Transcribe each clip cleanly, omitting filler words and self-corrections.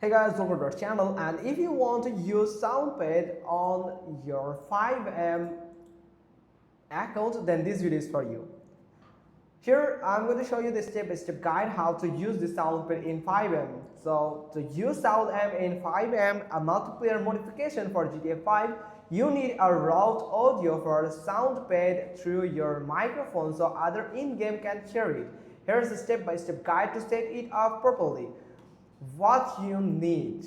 Hey guys, welcome to our channel, and if you want to use Soundpad on your FiveM account, then this video is for you. Here I'm going to show you the step-by-step guide how to use the Soundpad in FiveM. So to use SoundM in FiveM, a multiplayer modification for GTA 5, you need a route audio for Soundpad through your microphone so other in-game can hear it. Here's the step-by-step guide to set it up properly. What you need: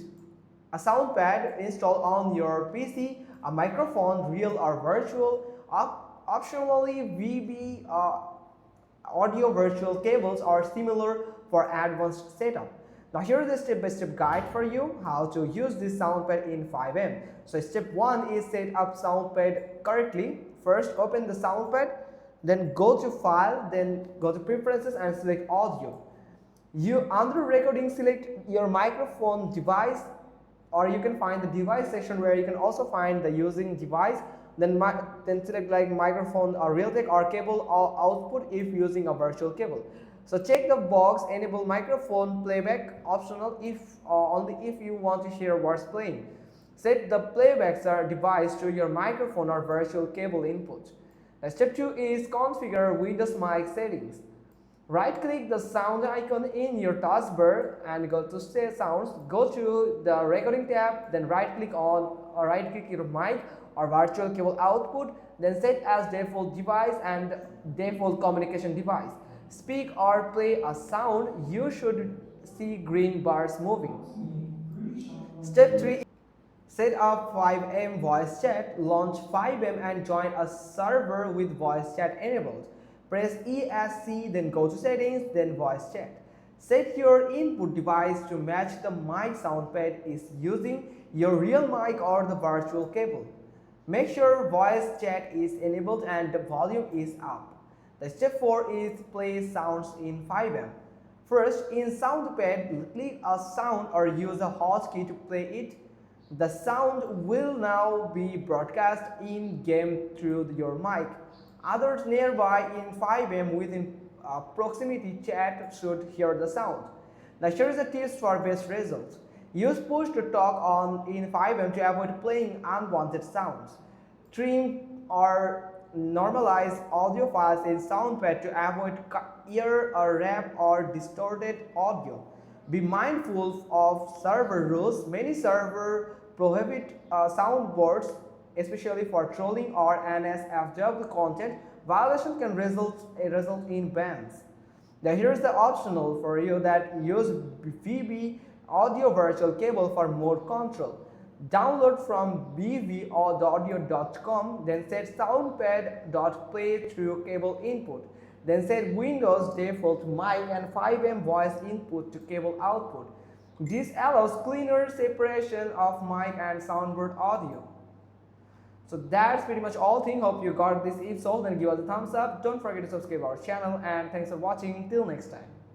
a soundpad installed on your PC, a microphone, real or virtual, optionally VB audio virtual cables are similar for advanced setup. Now here is the step-by-step guide for you how to use this soundpad in FiveM. So step 1 is set up soundpad correctly. First open the soundpad, then go to file, then go to preferences and select audio. You under recording select your microphone device, or you can find the device section where you can also find the using device, then select like microphone or Realtek or cable or output if using a virtual cable. So check the box enable microphone playback optional if only if you want to hear words playing. Set the playback device to your microphone or virtual cable input. Step 2 is configure Windows mic settings. Right click the sound icon in your taskbar and go to say sounds, go to the recording tab, then right click your mic or virtual cable output, then set as default device and default communication device. Speak or play a sound, you should see green bars moving. Step 3, set up FiveM voice chat, launch FiveM and join a server with voice chat enabled. Press ESC, then go to settings, then voice chat. Set your input device to match the mic soundpad is using your real mic or the virtual cable. Make sure voice chat is enabled and the volume is up. The step 4 is play sounds in FiveM. First, in Soundpad, click a sound or use a hotkey to play it. The sound will now be broadcast in-game through your mic. Others nearby in FiveM within proximity chat should hear the sound. Now here is the tips for best results. Use push to talk on in FiveM to avoid playing unwanted sounds. Trim or normalize audio files in Soundpad to avoid ear or rap or distorted audio. Be mindful of server rules. Many servers prohibit soundboards, especially for trolling or NSFW content. Violation can result in bans. Now here's the optional for you that use VB audio virtual cable for more control. Download from bvaudio.com, then set soundpad.play through cable input. Then set Windows default mic and FiveM voice input to cable output. This allows cleaner separation of mic and soundboard audio. So that's pretty much all thing. Hope you got this. If so, then give us a thumbs up. Don't forget to subscribe our channel, and thanks for watching. Till next time.